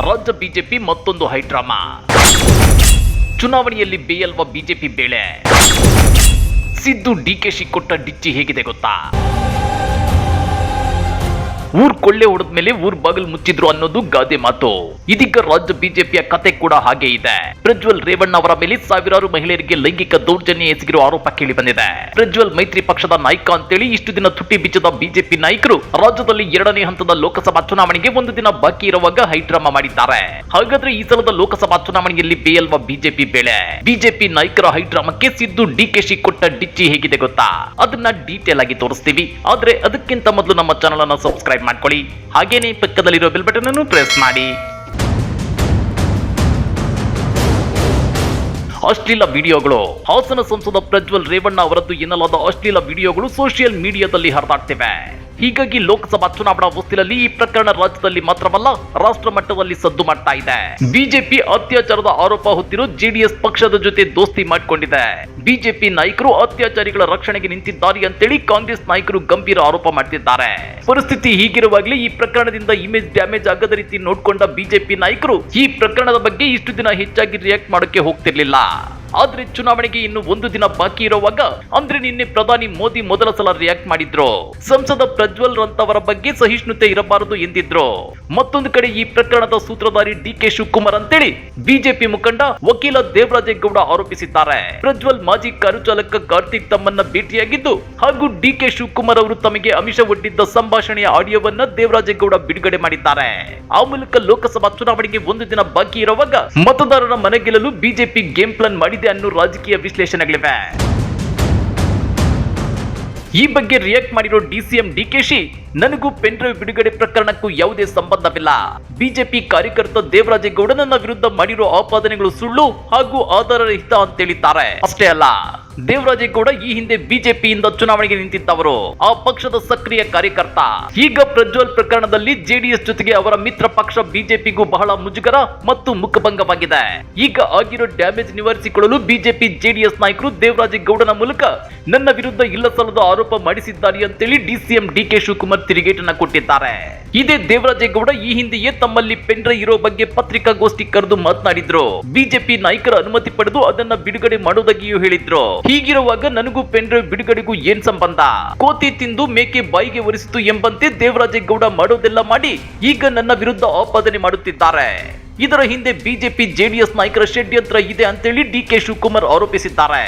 ರಾಜ್ಯ ಬಿಜೆಪಿ ಮತ್ತೊಂದು ಹೈಡ್ರಾಮಾ. ಚುನಾವಣೆಯಲ್ಲಿ ಬೇಯಲ್ವ ಬಿಜೆಪಿ ಬೇಳೆ. ಸಿದ್ದು ಡಿಕೆಶಿ ಕೊಟ್ಟ ಡಿಚ್ಚಿ ಹೇಗಿದೆ ಗೊತ್ತಾ? ಊರ್ ಕೊಳ್ಳೆ ಹೊಡೆದ ಮೇಲೆ ಊರ್ ಬಾಗಿಲು ಮುಚ್ಚಿದ್ರು ಅನ್ನೋದು ಗಾದೆ ಮಾತು. ಇದೀಗ ರಾಜ್ಯ ಬಿಜೆಪಿಯ ಕತೆ ಕೂಡ ಹಾಗೆ ಇದೆ. ಪ್ರಜ್ವಲ್ ರೇವಣ್ಣ ಅವರ ಮೇಲೆ ಸಾವಿರಾರು ಮಹಿಳೆಯರಿಗೆ ಲೈಂಗಿಕ ದೌರ್ಜನ್ಯ ಎಸಗಿರುವ ಆರೋಪ ಕೇಳಿ ಬಂದಿದೆ. ಪ್ರಜ್ವಲ್ ಮೈತ್ರಿ ಪಕ್ಷದ ನಾಯಕ ಅಂತೇಳಿ ಇಷ್ಟು ದಿನ ತುಟ್ಟಿ ಬಿಚ್ಚದ ಬಿಜೆಪಿ ನಾಯಕರು ರಾಜ್ಯದಲ್ಲಿ 2ನೇ ಹಂತದ ಲೋಕಸಭಾ ಚುನಾವಣೆಗೆ ಒಂದು ದಿನ ಬಾಕಿ ಇರುವಾಗ ಹೈಡ್ರಾಮಾ ಮಾಡಿದ್ದಾರೆ. ಹಾಗಾದ್ರೆ ಈ ಸಲದ ಲೋಕಸಭಾ ಚುನಾವಣೆಯಲ್ಲಿ ಬೇಯಲ್ವ ಬಿಜೆಪಿ ಬೇಳೆ. ಬಿಜೆಪಿ ನಾಯಕರ ಹೈಡ್ರಾಮಾಕ್ಕೆ ಸಿದ್ದು ಡಿಕೆಶಿ ಕೊಟ್ಟ ಡಿಚ್ಚಿ ಹೇಗಿದೆ ಗೊತ್ತಾ? ಅದನ್ನ ಡೀಟೇಲ್ ಆಗಿ ತೋರಿಸ್ತೀವಿ. ಆದ್ರೆ ಅದಕ್ಕಿಂತ ಮೊದಲು ನಮ್ಮ ಚಾನೆಲ್ ಅನ್ನು ಸಬ್ಸ್ಕ್ರೈಬ್ ಮಾಡ್ಕೊಳ್ಳಿ. ಹಾಗೇನೇ ಪಕ್ಕದಲ್ಲಿರೋ ಬೆಲ್ ಬಟನ್ ಅನ್ನು ಪ್ರೆಸ್ ಮಾಡಿ. ಅಶ್ಲೀಲ ವಿಡಿಯೋಗಳು. ಹಾಸನ ಸಂಸದ ಪ್ರಜ್ವಲ್ ರೇವಣ್ಣ ಅವರದ್ದು ಎನ್ನಲಾದ ಅಶ್ಲೀಲ ವಿಡಿಯೋಗಳು ಸೋಷಿಯಲ್ ಮೀಡಿಯಾದಲ್ಲಿ ಹರಿದಾಡ್ತಿವೆ. ಹೀಗಾಗಿ ಲೋಕಸಭಾ ಚುನಾವಣಾ ಹೊಸ್ತಿಲಲ್ಲಿ ಈ ಪ್ರಕರಣ ರಾಜ್ಯದಲ್ಲಿ ಮಾತ್ರವಲ್ಲ ರಾಷ್ಟ್ರ ಮಟ್ಟದಲ್ಲಿ ಸದ್ದು ಮಾಡ್ತಾ ಇದೆ. ಬಿಜೆಪಿ ಅತ್ಯಾಚಾರದ ಆರೋಪ ಹೊತ್ತಿರೋ ಜೆಡಿಎಸ್ ಪಕ್ಷದ ಜೊತೆ ದೋಸ್ತಿ ಮಾಡಿಕೊಂಡಿದೆ. ಬಿಜೆಪಿ ನಾಯಕರು ಅತ್ಯಾಚಾರಿಗಳ ರಕ್ಷಣೆಗೆ ನಿಂತಿದ್ದಾರೆ ಅಂತೇಳಿ ಕಾಂಗ್ರೆಸ್ ನಾಯಕರು ಗಂಭೀರ ಆರೋಪ ಮಾಡ್ತಿದ್ದಾರೆ. ಪರಿಸ್ಥಿತಿ ಹೀಗಿರುವಾಗಲೇ ಈ ಪ್ರಕರಣದಿಂದ ಇಮೇಜ್ ಡ್ಯಾಮೇಜ್ ಆಗದ ರೀತಿ ನೋಡಿಕೊಂಡ ಬಿಜೆಪಿ ನಾಯಕರು ಈ ಪ್ರಕರಣದ ಬಗ್ಗೆ ಇಷ್ಟು ದಿನ ಹೆಚ್ಚಾಗಿ ರಿಯಾಕ್ಟ್ ಮಾಡೋಕೆ ಹೋಗ್ತಿರ್ಲಿಲ್ಲ. ಆದ್ರೆ ಚುನಾವಣೆಗೆ ಇನ್ನು ಒಂದು ದಿನ ಬಾಕಿ ಇರುವಾಗ ಅಂದ್ರೆ ನಿನ್ನೆ ಪ್ರಧಾನಿ ಮೋದಿ ಮೊದಲ ಸಲ ರಿಯಾಕ್ಟ್ ಮಾಡಿದ್ರು. ಸಂಸದ ಪ್ರಜ್ವಲ್ ರಂತವರ ಬಗ್ಗೆ ಸಹಿಷ್ಣುತೆ ಇರಬಾರದು ಎಂದಿದ್ರು. ಮತ್ತೊಂದು ಕಡೆ ಈ ಪ್ರಕರಣದ ಸೂತ್ರಧಾರಿ ಡಿಕೆ ಶಿವಕುಮಾರ್ ಅಂತೇಳಿ ಬಿಜೆಪಿ ಮುಖಂಡ ವಕೀಲ ದೇವರಾಜೇಗೌಡ ಆರೋಪಿಸಿದ್ದಾರೆ. ಪ್ರಜ್ವಲ್ ಮಾಜಿ ಕಾರು ಚಾಲಕ ಕಾರ್ತಿಕ್ ತಮ್ಮನ್ನ ಭೇಟಿಯಾಗಿದ್ದು ಹಾಗೂ ಡಿಕೆ ಶಿವಕುಮಾರ್ ಅವರು ತಮಗೆ ಆಮಿಷ ಒಡ್ಡಿದ್ದ ಸಂಭಾಷಣೆಯ ಆಡಿಯೋವನ್ನ ದೇವರಾಜೇಗೌಡ ಬಿಡುಗಡೆ ಮಾಡಿದ್ದಾರೆ. ಆ ಮೂಲಕ ಲೋಕಸಭಾ ಚುನಾವಣೆಗೆ ಒಂದು ದಿನ ಬಾಕಿ ಇರುವಾಗ ಮತದಾರರ ಮನೆ ಗೆಲ್ಲಲು ಬಿಜೆಪಿ ಗೇಮ್ ಪ್ಲಾನ್ ಮಾಡಿದೆ ಅನ್ನೋ ರಾಜಕೀಯ ವಿಶ್ಲೇಷಣೆಗಳಿವೆ. ಈ ಬಗ್ಗೆ ರಿಯಾಕ್ಟ್ ಮಾಡಿರೋ ಡಿಸಿಎಂ ಡಿಕೆಶಿ, ನನಗೂ ಪೆನ್ ಡ್ರೈವ್ ಬಿಡುಗಡೆ ಪ್ರಕರಣಕ್ಕೂ ಯಾವುದೇ ಸಂಬಂಧವಿಲ್ಲ. ಬಿಜೆಪಿ ಕಾರ್ಯಕರ್ತ ದೇವರಾಜೇಗೌಡ ನನ್ನ ವಿರುದ್ಧ ಮಾಡಿರೋ ಆಪಾದನೆಗಳು ಸುಳ್ಳು ಹಾಗೂ ಆಧಾರರಹಿತ ಅಂತೇಳಿದ್ದಾರೆ. ಅಷ್ಟೇ ಅಲ್ಲ, ದೇವರಾಜೇಗೌಡ ಈ ಹಿಂದೆ ಬಿಜೆಪಿಯಿಂದ ಚುನಾವಣೆಗೆ ನಿಂತಿದ್ದವರು, ಆ ಪಕ್ಷದ ಸಕ್ರಿಯ ಕಾರ್ಯಕರ್ತ. ಈಗ ಪ್ರಜ್ವಲ್ ಪ್ರಕರಣದಲ್ಲಿ ಜೆಡಿಎಸ್ ಜೊತೆಗೆ ಅವರ ಮಿತ್ರ ಪಕ್ಷ ಬಿಜೆಪಿಗೂ ಬಹಳ ಮುಜುಗರ ಮತ್ತು ಮುಖಭಂಗವಾಗಿದೆ. ಈಗ ಆಗಿರೋ ಡ್ಯಾಮೇಜ್ ನಿವಾರಿಸಿಕೊಳ್ಳಲು ಬಿಜೆಪಿ ಜೆಡಿಎಸ್ ನಾಯಕರು ದೇವರಾಜೇಗೌಡನ ಮೂಲಕ ನನ್ನ ವಿರುದ್ಧ ಇಲ್ಲಸಲ್ಲದ ಆರೋಪ ಮಾಡಿಸಿದ್ದಾರೆ ಅಂತೇಳಿ ಡಿಸಿಎಂ ಡಿಕೆ ಶಿವಕುಮಾರ್ ತಿರುಗೇಟನ್ನ ಕೊಟ್ಟಿದ್ದಾರೆ. ಇದೇ ದೇವರಾಜೇಗೌಡ ಈ ಹಿಂದೆಯೇ ತಮ್ಮಲ್ಲಿ ಪೆನ್ ಡ್ರೈವ್ ಇರೋ ಬಗ್ಗೆ ಪತ್ರಿಕಾಗೋಷ್ಠಿ ಕರೆದು ಮಾತನಾಡಿದ್ರು. ಬಿಜೆಪಿ ನಾಯಕರ ಅನುಮತಿ ಪಡೆದು ಅದನ್ನ ಬಿಡುಗಡೆ ಮಾಡುವುದಾಗಿಯೂ ಹೇಳಿದ್ರು. ಹೀಗಿರುವಾಗ ನನಗೂ ಪೆನ್ ಡ್ರೈವ್ ಬಿಡುಗಡೆಗೂ ಏನ್ ಸಂಬಂಧ? ಕೋತಿ ತಿಂದು ಮೇಕೆ ಬಾಯಿಗೆ ಒರೆಸಿತು ಎಂಬಂತೆ ದೇವರಾಜೇಗೌಡ ಮಾಡೋದೆಲ್ಲ ಮಾಡಿ ಈಗ ನನ್ನ ವಿರುದ್ಧ ಆಪಾದನೆ ಮಾಡುತ್ತಿದ್ದಾರೆ. ಇದರ ಹಿಂದೆ ಬಿಜೆಪಿ ಜೆಡಿಎಸ್ ನಾಯಕರ ಷಡ್ಯಂತ್ರ ಇದೆ ಅಂತೇಳಿ ಡಿಕೆ ಶಿವಕುಮಾರ್ ಆರೋಪಿಸಿದ್ದಾರೆ.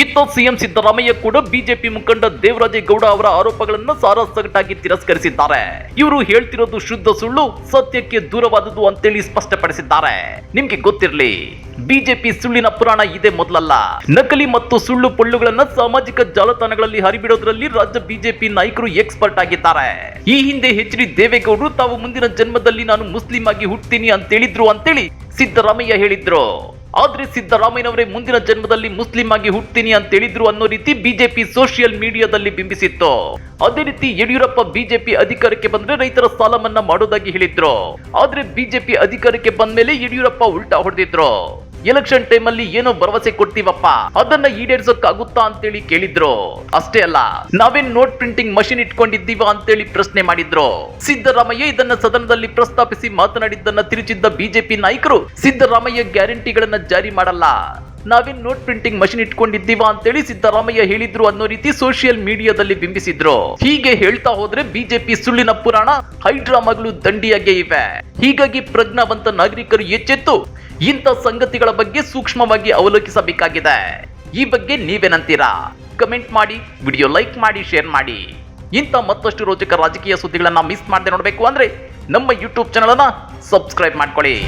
ಇತ್ತ ಸಿಎಂ ಸಿದ್ದರಾಮಯ್ಯ ಕೂಡ ಬಿಜೆಪಿ ಮುಖಂಡ ದೇವರಾಜೇಗೌಡ ಅವರ ಆರೋಪಗಳನ್ನು ಸಾರಾಸಗಟಾಗಿ ತಿರಸ್ಕರಿಸಿದ್ದಾರೆ. ಇವರು ಹೇಳ್ತಿರೋದು ಶುದ್ಧ ಸುಳ್ಳು, ಸತ್ಯಕ್ಕೆ ದೂರವಾದುದು ಅಂತೇಳಿ ಸ್ಪಷ್ಟಪಡಿಸಿದ್ದಾರೆ. ನಿಮ್ಗೆ ಗೊತ್ತಿರಲಿ, ಬಿಜೆಪಿ ಸುಳ್ಳಿನ ಪುರಾಣ ಇದೇ ಮೊದಲಲ್ಲ. ನಕಲಿ ಮತ್ತು ಸುಳ್ಳು ಪೊಳ್ಳುಗಳನ್ನ ಸಾಮಾಜಿಕ ಜಾಲತಾಣಗಳಲ್ಲಿ ಹರಿಬಿಡೋದ್ರಲ್ಲಿ ರಾಜ್ಯ ಬಿಜೆಪಿ ನಾಯಕರು ಎಕ್ಸ್ಪರ್ಟ್ ಆಗಿದ್ದಾರೆ. ಈ ಹಿಂದೆ ಎಚ್ ಡಿ ದೇವೇಗೌಡರು ತಾವು ಮುಂದಿನ ಜನ್ಮದಲ್ಲಿ ನಾನು ಮುಸ್ಲಿಂ ಆಗಿ ಹುಟ್ಟುತ್ತೀನಿ ಅಂತೇಳಿದ್ರು ಅಂತೇಳಿ ಸಿದ್ದರಾಮಯ್ಯ ಹೇಳಿದ್ರು. ಆದ್ರೆ ಸಿದ್ದರಾಮಯ್ಯನವರೇ ಮುಂದಿನ ಜನ್ಮದಲ್ಲಿ ಮುಸ್ಲಿಂ ಆಗಿ ಹುಟ್ಟುತ್ತೀನಿ ಅಂತ ಹೇಳಿದ್ರು ಅನ್ನೋ ರೀತಿ ಬಿಜೆಪಿ ಸೋಷಿಯಲ್ ಮೀಡಿಯಾದಲ್ಲಿ ಬಿಂಬಿಸಿತ್ತು. ಅದೇ ರೀತಿ ಯಡಿಯೂರಪ್ಪ ಬಿಜೆಪಿ ಅಧಿಕಾರಕ್ಕೆ ಬಂದ್ರೆ ರೈತರ ಸಾಲ ಮನ್ನಾ ಮಾಡೋದಾಗಿ ಹೇಳಿದ್ರು. ಆದ್ರೆ ಬಿಜೆಪಿ ಅಧಿಕಾರಕ್ಕೆ ಬಂದ ಮೇಲೆ ಯಡಿಯೂರಪ್ಪ ಉಲ್ಟಾ ಹೊಡೆದಿದ್ರು. ಎಲೆಕ್ಷನ್ ಟೈಮ್ ಅಲ್ಲಿ ಏನೋ ಭರವಸೆ ಕೊಡ್ತೀವಪ್ಪ, ಅದನ್ನ ಈಡೇರಿಸೋಕ್ಕಾಗುತ್ತಾ ಅಂತೇಳಿ ಕೇಳಿದ್ರು. ಅಷ್ಟೇ ಅಲ್ಲ, ನಾವೇನ್ ನೋಟ್ ಪ್ರಿಂಟಿಂಗ್ ಮಷಿನ್ ಇಟ್ಕೊಂಡಿದ್ದೀವ ಅಂತೇಳಿ ಪ್ರಶ್ನೆ ಮಾಡಿದ್ರು. ಸಿದ್ದರಾಮಯ್ಯ ಇದನ್ನ ಸದನದಲ್ಲಿ ಪ್ರಸ್ತಾಪಿಸಿ ಮಾತನಾಡಿದ್ದನ್ನ ತಿರುಚಿದ್ದ ಬಿಜೆಪಿ ನಾಯಕರು ಸಿದ್ದರಾಮಯ್ಯ ಗ್ಯಾರಂಟಿಗಳನ್ನ ಜಾರಿ ಮಾಡಲ್ಲ, ನಾವೇನ್ ನೋಟ್ ಪ್ರಿಂಟಿಂಗ್ ಮಷಿನ್ ಇಟ್ಕೊಂಡಿದ್ದೀವ ಅಂತೇಳಿ ಸಿದ್ದರಾಮಯ್ಯ ಹೇಳಿದ್ರು ಅನ್ನೋ ರೀತಿ ಸೋಷಿಯಲ್ ಮೀಡಿಯಾದಲ್ಲಿ ಬಿಂಬಿಸಿದ್ರು. ಹೀಗೆ ಹೇಳ್ತಾ ಹೋದ್ರೆ ಬಿಜೆಪಿ ಸುಳ್ಳಿನ ಪುರಾಣ ಹೈಡ್ರಾಮಾಗಳು ದಂಡಿಯಾಗೇ ಇವೆ. ಹೀಗಾಗಿ ಪ್ರಜ್ಞಾವಂತ ನಾಗರಿಕರು ಎಚ್ಚೆತ್ತು ಇಂಥ ಸಂಗತಿಗಳ ಬಗ್ಗೆ ಸೂಕ್ಷ್ಮವಾಗಿ ಅವಲೋಕಿಸಬೇಕಾಗಿದೆ. ಈ ಬಗ್ಗೆ ನೀವೇನಂತೀರಾ? ಕಮೆಂಟ್ ಮಾಡಿ, ವಿಡಿಯೋ ಲೈಕ್ ಮಾಡಿ, ಶೇರ್ ಮಾಡಿ. ಇಂಥ ಮತ್ತಷ್ಟು ರೋಚಕ ರಾಜಕೀಯ ಸುದ್ದಿಗಳನ್ನ ಮಿಸ್ ಮಾಡದೆ ನೋಡಬೇಕು ಅಂದ್ರೆ ನಮ್ಮ ಯೂಟ್ಯೂಬ್ ಚಾನಲ್ ಅನ್ನ ಸಬ್ಸ್ಕ್ರೈಬ್ ಮಾಡ್ಕೊಳ್ಳಿ.